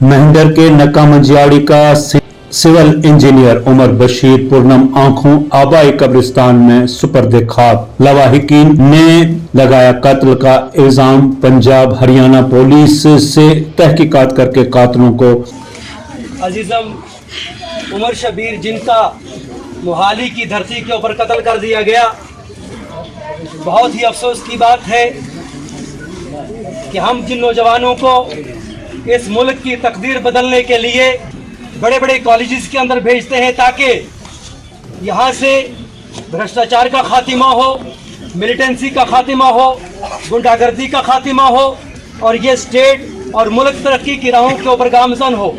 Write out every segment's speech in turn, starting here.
मेहंदर के नक्का मंजियाड़ी का civil engineer Umar Bashir पुरनम आंखों आबाई कब्रिस्तान में सुपर्द खाक। लवाहिकीन ने लगाया कत्ल का इल्जाम। पंजाब हरियाणा पुलिस से तहकीकात करके कातलों को अजीजम उमर शबीर, जिनका मोहाली की धरती के ऊपर कत्ल कर दिया गया, बहुत ही अफसोस की बात है कि हम जिन नौजवानों को इस मुल्क की तकदीर बदलने के लिए बड़े बड़े कॉलेजेस के अंदर भेजते हैं ताकि यहाँ से भ्रष्टाचार का खात्मा हो, मिलिटेंसी का खात्मा हो, गुंडागर्दी का खात्मा हो और ये स्टेट और मुल्क तरक्की की राहों के ऊपर गामजन हो।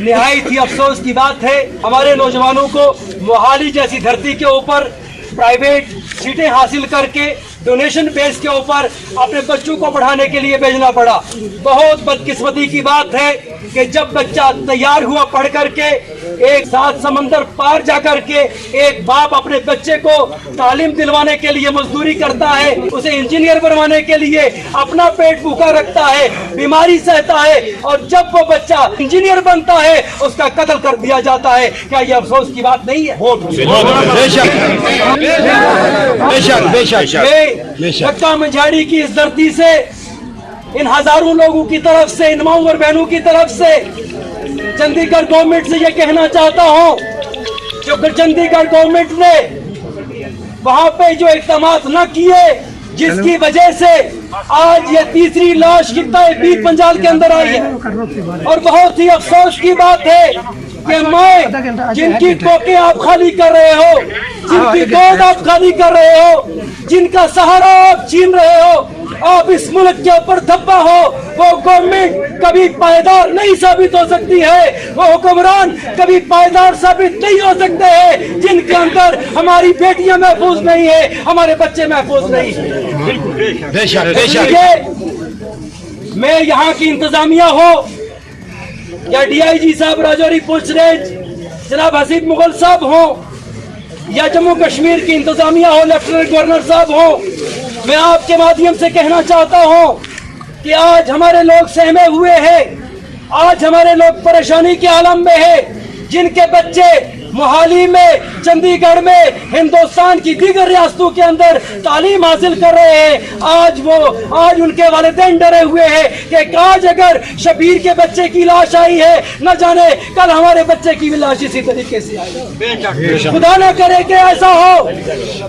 निहायत ही अफसोस की बात है, हमारे नौजवानों को मोहाली जैसी धरती के ऊपर प्राइवेट सीटें हासिल करके डोनेशन बेस के ऊपर अपने बच्चों को पढ़ाने के लिए भेजना पड़ा। बहुत बदकिस्मती की बात है कि जब बच्चा तैयार हुआ पढ़ करके, एक सात समंदर पार जा करके एक बाप अपने बच्चे को तालीम दिलवाने के लिए मजदूरी करता है, उसे इंजीनियर बनवाने के लिए अपना पेट भूखा रखता है, बीमारी सहता है, और जब वो बच्चा इंजीनियर बनता है उसका कत्ल कर दिया जाता है। क्या ये अफसोस की बात नहीं है? नक्का मंजियाड़ी की इस धरती से इन हजारों लोगों की तरफ से, इन माओ और बहनों की तरफ से चंडीगढ़ गवर्नमेंट से ये कहना चाहता हूं कि चंडीगढ़ गवर्नमेंट ने वहां पे जो इक़दामात न किए, जिसकी वजह से आज ये तीसरी लाश बीत पंजाल के अंदर आई है। और बहुत ही अफसोस की बात है कि मैं जिनकी कोखें आप खाली कर रहे हो, जिनकी गोद आप खाली कर रहे हो, जिनका सहारा आप छीन रहे हो, आप इस मुल्क के ऊपर धब्बा हो, वो गवर्नमेंट कभी पायदार नहीं साबित हो सकती है, वो हुक्मरान कभी पायदार साबित नहीं हो सकते हैं जिनके अंदर हमारी बेटियां महफूज नहीं है, हमारे बच्चे महफूज नहीं है। मैं यहाँ की इंतजामिया हो या डीआईजी साहब राजौरी पुलिस रेंज जनाब हसीब मुगल साहब हो या जम्मू कश्मीर की इंतजामिया हो, लेफ्टिनेंट गवर्नर साहब हो, मैं आपके माध्यम से कहना चाहता हूं कि आज हमारे लोग सहमे हुए हैं, आज हमारे लोग परेशानी के आलम में है। जिनके बच्चे मोहाली में, चंडीगढ़ में, हिंदुस्तान की दीगर रियासतों के अंदर तालीम हासिल कर रहे हैं, आज उनके वालिदैन डरे हुए हैं कि आज अगर शबीर के बच्चे की लाश आई है, न जाने कल हमारे बच्चे की भी लाश इसी तरीके से आई। खुदा न करे कि ऐसा हो,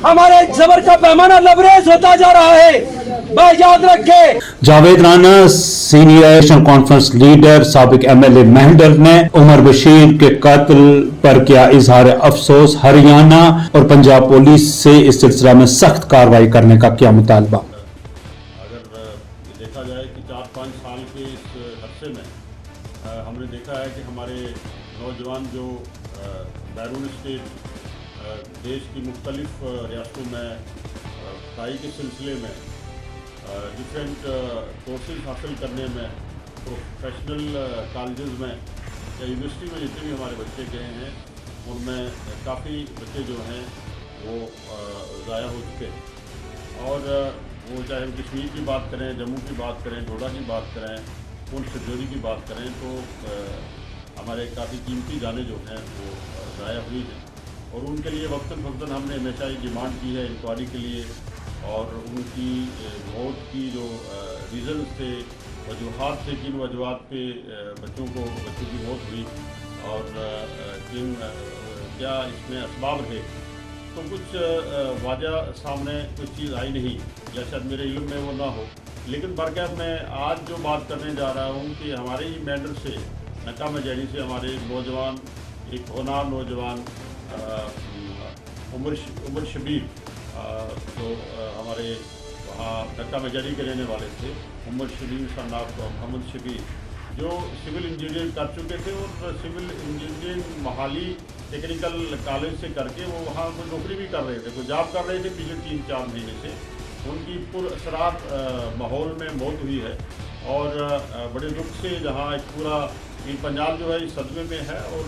हमारे सबर का पैमाना लबरेज होता जा रहा है। भाई याद रखे। Javed Rana senior national conference leader साबिक एमएलए मेहंदर ने उमर बशीर के कत्ल पर किया इजहार अफसोस। हरियाणा और पंजाब पुलिस से इस सिलसिला में सख्त कार्रवाई करने का किया मुतालबा। अगर देखा जाए कि 4-5 साल के इस अरसे में हमने देखा है कि हमारे नौजवान जो बैरून स्टेट देश की मुख्तलिफ रियासतों में पढ़ाई के सिलसिले में डिफरेंट कोर्सेज हासिल करने में, प्रोफेशनल कॉलेजेस में या यूनिवर्सिटी में जितने भी हमारे बच्चे गए हैं उनमें काफ़ी बच्चे जो हैं वो ज़ाया हो चुके हैं। और वो चाहे हम कश्मीर की बात करें, जम्मू की बात करें, डोडा की बात करें, पुंछ राजौरी की बात करें, तो हमारे काफ़ी कीमती जाने जो हैं वो ज़ाया हुई हैं। और उनके लिए वक्तन फ़क्तन हमने हमेशा ये डिमांड की है इंक्वायरी के लिए, और उनकी मौत की जो रीज़न्स थे, वजूहात थे, किन वजूहात पे बच्चों की मौत हुई और किन क्या इसमें असबाब रहे, तो कुछ वाजह सामने कुछ चीज़ आई नहीं, या शायद मेरे इल्म में वो ना हो। लेकिन बरकत मैं आज जो बात करने जा रहा हूँ कि हमारे ही मेंढर से, नक्का मंजियाड़ी से हमारे नौजवान, एक होनार नौजवान उमर शबीर, जो हमारे वहाँ नक्का मंजियाड़ी के रहने वाले थे, उमर शबीर सन ऑफ मोहम्मद शबीर, जो सिविल इंजीनियरिंग कर चुके थे और civil engineering Mohali technical college से करके वो वहाँ कोई नौकरी भी कर रहे थे, कोई जॉब कर रहे थे पिछले 3-4 महीने से। उनकी पुरअसरात माहौल में मौत हुई है और बड़े दुख से जहाँ एक पूरा पंजाब जो है इस सदमे में है। और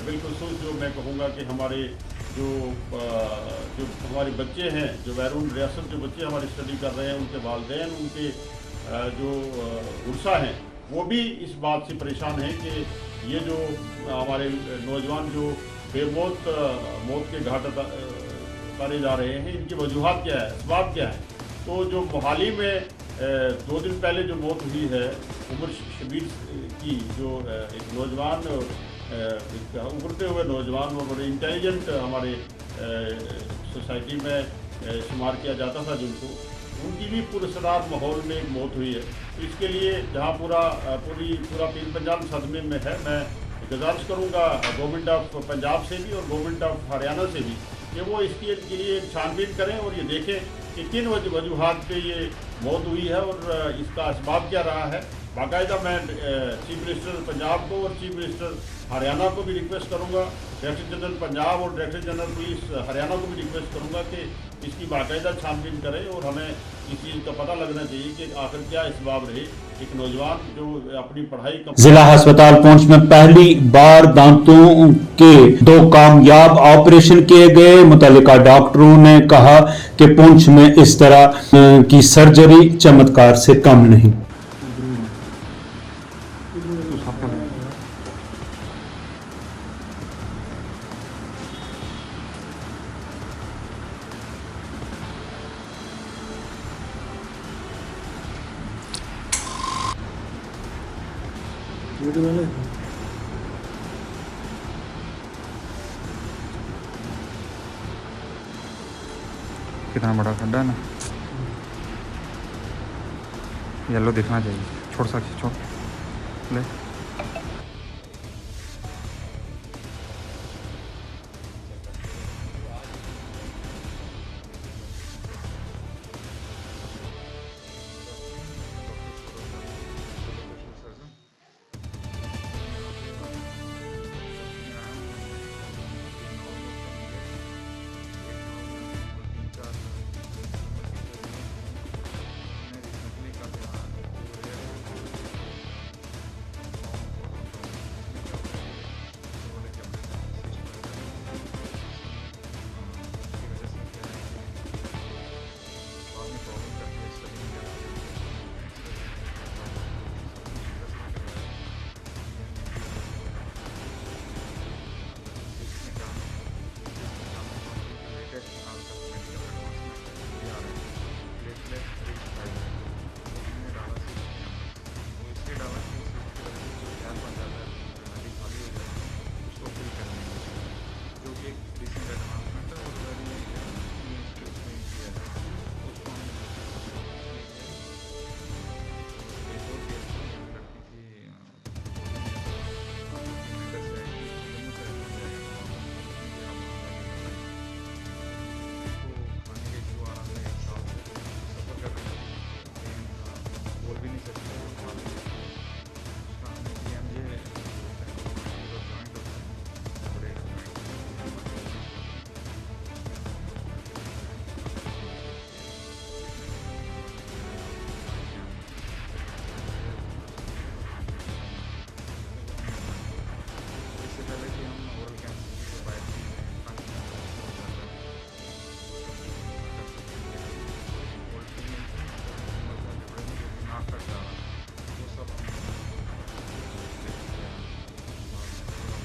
बिल्कुल जो मैं कहूँगा कि हमारे जो हमारे बच्चे हैं, जो बैरून रियासत जो बच्चे हमारे स्टडी कर रहे हैं, उनके वालिदैन, उनके जो उर्सा हैं, वो भी इस बात से परेशान हैं कि ये जो हमारे नौजवान जो बेमौत मौत के घाट उतारे जा रहे हैं, इनकी वजूहत क्या है, असबाब क्या है। तो जो मोहाली में 2 दिन पहले जो मौत हुई है उमर शबीर की, जो एक नौजवान उभरते हुए नौजवान और बड़े इंटेलिजेंट हमारे सोसाइटी में शुमार किया जाता था जिनको, उनकी भी पुरस्कार माहौल में एक मौत हुई है। तो इसके लिए जहाँ पूरा पीर पंजाब सदमे में है, मैं गुजारिश करूँगा गवर्नमेंट ऑफ पंजाब से भी और गवर्नमेंट ऑफ हरियाणा से भी कि वो इसके लिए छानबीन करें और ये देखें कि किन वजूहात पे ये मौत हुई है और इसका असबाब क्या रहा है। बाकायदा मैं चीफ मिनिस्टर पंजाब को और चीफ मिनिस्टर हरियाणा को भी रिक्वेस्ट करूंगा, डायरेक्टर जनरल पंजाब और डायरेक्टर जनरल पुलिस हरियाणा को भी रिक्वेस्ट करूंगा कि इसकी बाकायदा छानबीन करें और हमें इस चीज़ का पता लगना चाहिए कि आखिर क्या इसबाब रहे। एक नौजवान जो अपनी पढ़ाई जिला अस्पताल पुंछ में पहली बार दांतों के 2 कामयाब ऑपरेशन किए गए। मुतल्लिका डॉक्टरों ने कहा कि पुंछ में इस तरह की सर्जरी चमत्कार से कम नहीं। कितना बड़ा खड्डा है ना, येलो दिखना चाहिए। छोड़ सा खींचो ले।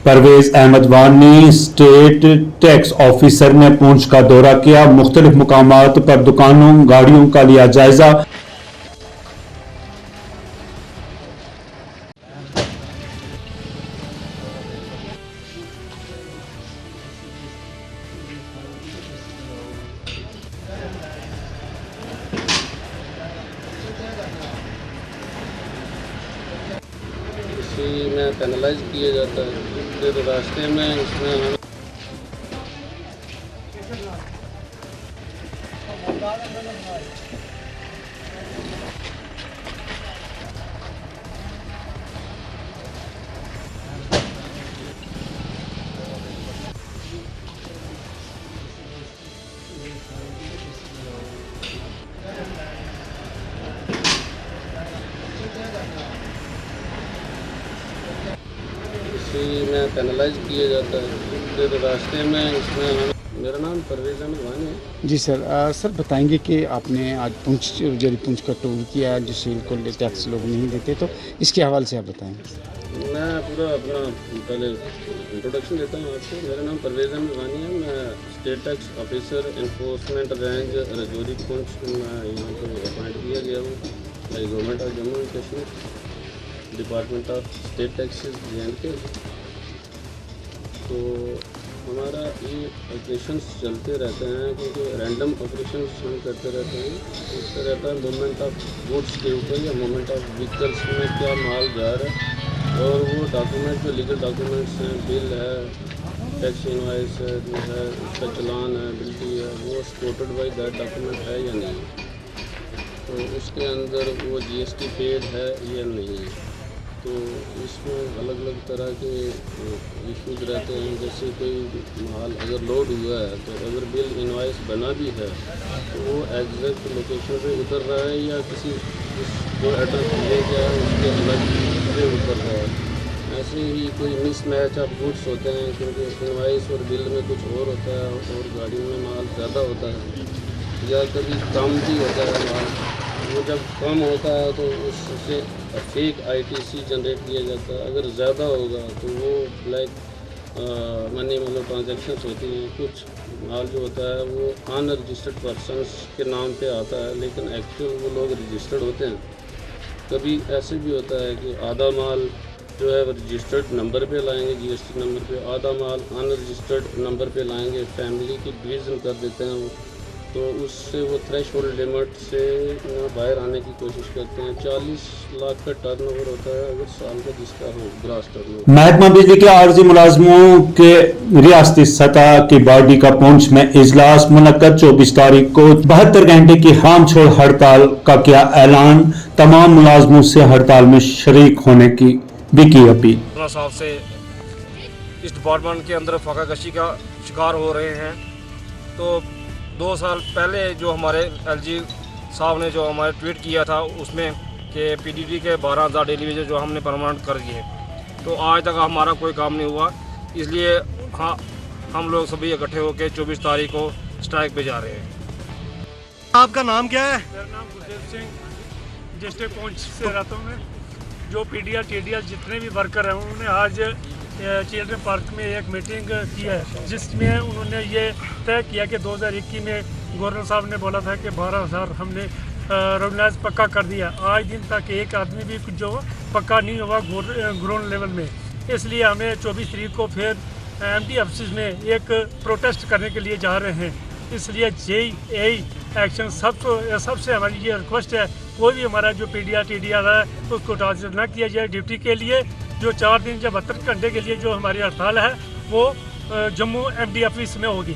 परवेज अहमद वानी स्टेट टैक्स ऑफिसर ने पुंछ का दौरा किया। मुख्तलिफ मुकामात पर दुकानों गाड़ियों का लिया जायजा। इसी में पेनलाइज किया जाता है, फिर रास्ते में इसमें हम इसी में पेनलाइज किया जाता है, फिर रास्ते में इसमें हम मेरा नाम परवेज़ अहमद वानी है। जी सर। सर बताएंगे कि आपने आज पुंछ का टोल किया जो सेल को टैक्स लोग नहीं देते, तो इसके हवाले से आप बताएंगे। मैं पूरा अपना पहले इंट्रोडक्शन देता हूँ आपको। मेरा नाम परवेज़ अहमद वानी है। मैं state tax officer enforcement range Rajouri Poonch मैं यहाँ पर अपॉइंट किया गया हूँ by government of Jammu and Kashmir, department of state taxes JNK। तो हमारा ये ऑपरेशंस चलते रहते हैं क्योंकि रैंडम ऑपरेशंस हम करते रहते हैं। इसका रहता है मूवमेंट ऑफ गुड्स के ऊपर या मूवमेंट ऑफ व्हीकल्स में क्या माल जा रहा है, और वो डॉक्यूमेंट जो लीगल डॉक्यूमेंट्स हैं, बिल है, टैक्स इनवॉइस है, जो है उसका चलान है, बिल्टी है, वो सपोर्टेड बाई दैट डॉक्यूमेंट है या नहीं, तो उसके अंदर वो GST पेड है या नहीं। तो इसमें अलग अलग तरह के इश्यूज़ रहते हैं। जैसे कोई माल अगर लोड हुआ है तो अगर बिल इनवॉइस बना भी है तो वो एग्जैक्ट लोकेशन पे उतर रहा है या किसी जो एड्रेस ले गया है उसके अलग पे उतर रहा है। ऐसे ही कोई मिसमैच ऑफ गुड्स होते हैं क्योंकि इनवॉइस और बिल में कुछ और होता है और गाड़ी में माल ज़्यादा होता है, या कभी कम भी होता है माल। वो जब कम होता है तो उससे फेक ITC जनरेट किया जाता है। अगर ज़्यादा होगा तो वो ब्लैक मनी मतलब ट्रांजैक्शंस होती हैं। कुछ माल जो होता है वो अनरजिस्टर्ड पर्सनस के नाम पे आता है लेकिन एक्चुअल वो लोग रजिस्टर्ड होते हैं। कभी ऐसे भी होता है कि आधा माल जो है वो रजिस्टर्ड नंबर पे लाएंगे, GST नंबर पे, आधा माल अनरजिस्टर्ड नंबर पे लाएंगे, फैमिली की डिवीज़न कर देते हैं वो, तो उससे वो थ्रेशोल्ड लिमिट से बाहर आने की कोशिश करते हैं। 40 लाख का टर्नओवर होता है अगर साल का जिसका हो ग्रास टर्नओवर। महकमा बिजली के आर्जी मुलाजमों के रियासती सतह की बॉडी का पुंछ में इजलास मुनक्कद 24 तारीख को 72 घंटे की काम छोड़ हड़ताल का किया ऐलान। तमाम मुलाजमों से हड़ताल में शरीक होने की भी की अपील। साहब से इस डिपार्टमेंट के अंदर फाकाकशी का शिकार हो रहे हैं। तो 2 साल पहले जो हमारे LG साहब ने जो हमारे ट्वीट किया था उसमें कि PDD के 12,000 डेली वेजेस जो हमने परमानेंट कर दिए, तो आज तक हमारा कोई काम नहीं हुआ। इसलिए हाँ, हम लोग सभी इकट्ठे होकर 24 तारीख को स्ट्राइक पे जा रहे हैं। आपका नाम क्या है? मेरा नाम गुरदेव सिंह, डिस्ट्रिक्ट पुंछ से रहता हूँ मैं। जो PDL TDL जितने भी वर्कर हैं उन्होंने आज चिल्ड्रन पार्क में एक मीटिंग की है जिसमें उन्होंने ये तय किया कि 2021 में गवर्नर साहब ने बोला था कि 12,000 हमने रेगुलाइज पक्का कर दिया। आज दिन तक एक आदमी भी जो पक्का नहीं हुआ ग्राउंड लेवल में। इसलिए हमें 24 तारीख को फिर MD ऑफिस में एक प्रोटेस्ट करने के लिए जा रहे हैं। इसलिए JA एक्शन सबसे हमारी ये रिक्वेस्ट है, कोई भी हमारा जो PDL TDL है उसको टार्चर न किया जाए। ड्यूटी के लिए जो 4 दिन या 72 घंटे के लिए जो हमारी हड़ताल है वो जम्मू MD ऑफिस में होगी।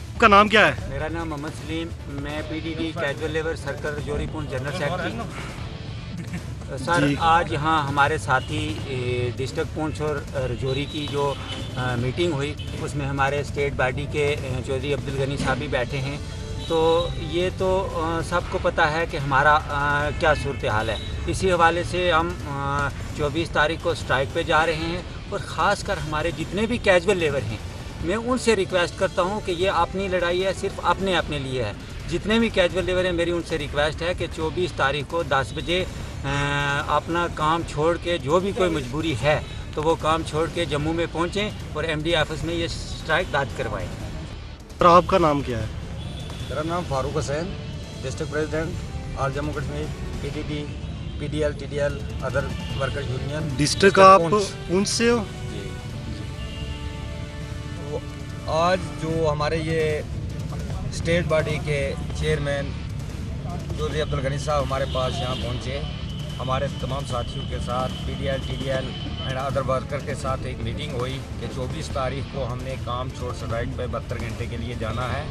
आपका नाम क्या है? मेरा नाम मोहम्मद सलीम, मैं PDD casual labour circle Rajouri Poonch general secretary. Sir आज यहाँ हमारे साथी डिस्ट्रिक्ट पुंछ और रजौरी की जो मीटिंग हुई उसमें हमारे स्टेट बॉडी के चौधरी अब्दुल गनी साहब भी बैठे हैं। तो ये तो सबको पता है कि हमारा क्या सूरत हाल है। इसी हवाले से हम 24 तारीख को स्ट्राइक पे जा रहे हैं और ख़ास कर हमारे जितने भी कैजुअल लेबर हैं मैं उनसे रिक्वेस्ट करता हूं कि ये अपनी लड़ाई है, सिर्फ अपने लिए है। जितने भी कैजुअल लेबर हैं मेरी उनसे रिक्वेस्ट है कि 24 तारीख को 10 बजे अपना काम छोड़ के, जो भी कोई मजबूरी है तो वो काम छोड़ के जम्मू में पहुँचें और MD ऑफिस में ये स्ट्राइक दर्ज करवाएँ। और आपका नाम क्या है? मेरा नाम Farooq Hussain, district president all Jammu Kashmir PDD PDL TDL other workers union. District आप पुंछ से हो? जी। तो आज जो हमारे ये स्टेट बॉडी के चेयरमैन चौधरी अब्दुल गनी साहब हमारे पास यहाँ पहुँचे, हमारे तमाम साथियों के साथ PDL TDL and other worker के साथ एक मीटिंग हुई कि 24 तारीख को हमने काम छोड़ स्ट्राइक पे 72 घंटे के लिए जाना है।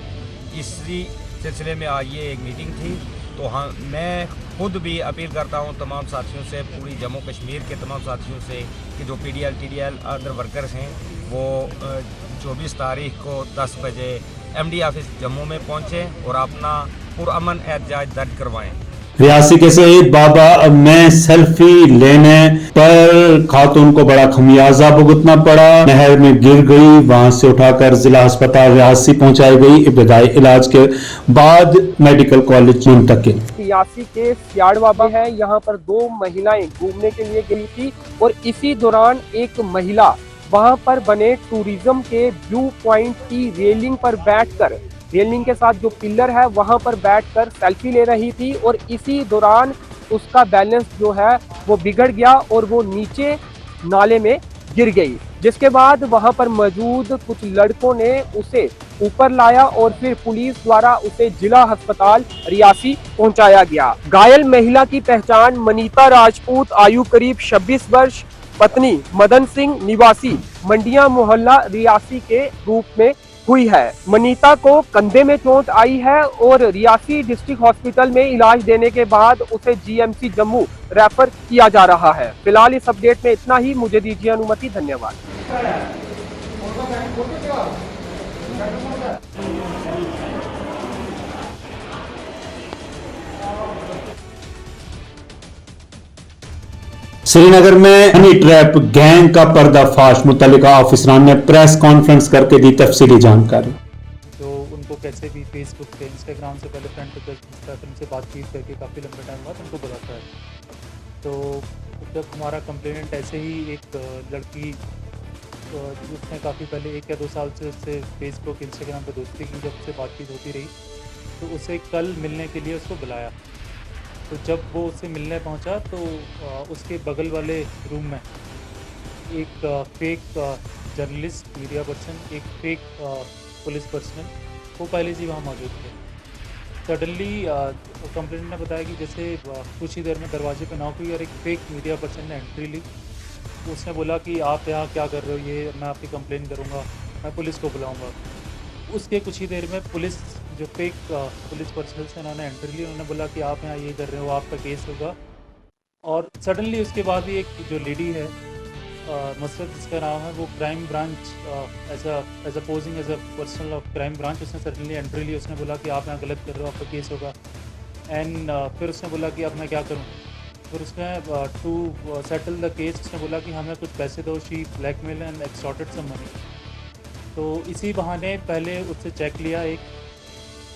इसी सिलसिले में आज ये एक मीटिंग थी। तो मैं खुद भी अपील करता हूँ तमाम साथियों से, पूरी जम्मू कश्मीर के तमाम साथियों से कि जो PDL TDL अदर वर्कर्स हैं वो 24 तारीख को 10 बजे MD ऑफिस जम्मू में पहुँचें और अपना पुरअमन एहतजाज दर्ज करवाएँ। रियासी के शहीद बाबा में सेल्फी लेने पर खातून को बड़ा खमियाजा भुगतना पड़ा। नहर में गिर गई, वहां से उठाकर जिला अस्पताल रियासी पहुंचाई गई। इब्तदाई इलाज के बाद मेडिकल कॉलेज मुंतकिल। रियासी के सियाड़ बाबा है, यहाँ पर 2 महिलाएं घूमने के लिए गई थी और इसी दौरान एक महिला वहां पर बने टूरिज्म के व्यू पॉइंट की रेलिंग पर बैठकर, रेलिंग के साथ जो पिलर है वहां पर बैठकर सेल्फी ले रही थी और इसी दौरान उसका बैलेंस जो है वो बिगड़ गया और वो नीचे नाले में गिर गई, जिसके बाद वहां पर मौजूद कुछ लड़कों ने उसे ऊपर लाया और फिर पुलिस द्वारा उसे जिला अस्पताल रियासी पहुंचाया गया। घायल महिला की पहचान मनीता राजपूत, आयु करीब 26 वर्ष, पत्नी मदन सिंह, निवासी मंडिया मोहल्ला रियासी के रूप में हुई है। मनीता को कंधे में चोट आई है और रियासी डिस्ट्रिक्ट हॉस्पिटल में इलाज देने के बाद उसे जीएमसी जम्मू रेफर किया जा रहा है। फिलहाल इस अपडेट में इतना ही, मुझे दीजिए अनुमति, धन्यवाद। श्रीनगर में हनी ट्रैप गैंग का पर्दाफाश, मुतल्लिका ऑफिसरान ने प्रेस कॉन्फ्रेंस करके दी तफसीली जानकारी। तो उनको कैसे भी फेसबुक पे, इंस्टाग्राम से पहले फ्रेंड रिक्वेस्ट उनसे बातचीत करके काफ़ी लंबे टाइम बाद उनको बताता है। तो जब हमारा कंप्लेनेंट ऐसे ही एक लड़की, उसने काफ़ी पहले 1 या 2 साल से उससे फेसबुक इंस्टाग्राम पर दोस्ती की, जब उससे बातचीत होती रही तो उसे कल मिलने के लिए उसको बुलाया। तो जब वो उससे मिलने पहुंचा तो उसके बगल वाले रूम में एक फेक जर्नलिस्ट, मीडिया पर्सन, एक फेक पुलिस पर्सनल, को पायलट जी वहाँ मौजूद थे। सडनली कंप्लेंट ने बताया कि जैसे कुछ ही देर में दरवाजे पे नॉक हुई और एक फेक मीडिया पर्सन ने एंट्री ली। उसने बोला कि आप यहाँ क्या कर रहे हो, ये मैं आपकी कंप्लेन करूँगा, मैं पुलिस को बुलाऊँगा। उसके कुछ ही देर में पुलिस, जो फेक पुलिस पर्सनल से उन्होंने एंट्री ली, उन्होंने बोला कि आप यहाँ ये कर रहे हो, आपका केस होगा। और सडनली उसके बाद भी एक जो लेडी है, मसरत जिसका नाम है, वो crime branch as a posing as a personal of crime branch, उसने सडनली एंट्री ली। उसने बोला कि आप यहाँ गलत कर रहे हो, आपका केस होगा। एंड फिर उसने बोला कि अब मैं क्या करूँ। फिर उसने टू सेटल द केस उसने बोला कि हमें कुछ पैसे दो, she blackmail and extorted some money. तो इसी बहाने पहले उससे चेक लिया एक,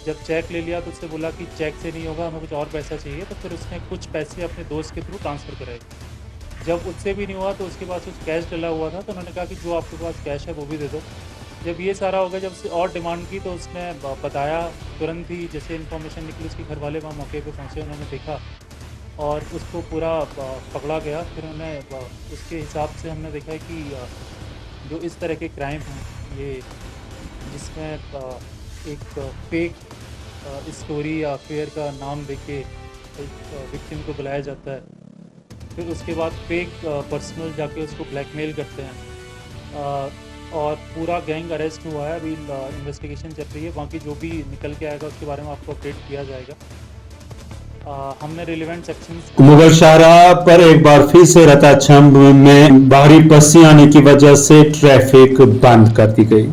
जब चेक ले लिया तो उससे बोला कि चेक से नहीं होगा, हमें कुछ और पैसा चाहिए। तो फिर उसने कुछ पैसे अपने दोस्त के थ्रू ट्रांसफ़र कराए। जब उससे भी नहीं हुआ तो उसके पास कुछ कैश डला हुआ था, तो उन्होंने कहा कि जो आपके पास कैश है वो भी दे दो। जब ये सारा हो गया, जब उससे और डिमांड की तो उसने बताया तुरंत ही, जैसे इन्फॉर्मेशन निकली उसके घर वाले वहाँ मौके पे पहुँचे, उन्होंने देखा और उसको पूरा पकड़ा गया। फिर उन्हें उसके हिसाब से हमने देखा कि जो इस तरह के क्राइम हैं, ये जिसमें एक फेक स्टोरी या अफेयर का नाम देके एक विक्टिम को बुलाया जाता है, फिर उसके बाद फेक पर्सनल जाके उसको ब्लैकमेल करते हैं और पूरा गैंग अरेस्ट हुआ है। अभी इन्वेस्टिगेशन चल रही है, बाकी जो भी निकल के आएगा उसके बारे में आपको अपडेट किया जाएगा। हमने रिलेवेंट सेक्शंस मुगल शाहराह पर एक बार फिर से रताछम में भारी पस्सी आने की वजह से ट्रैफिक बंद कर दी गई।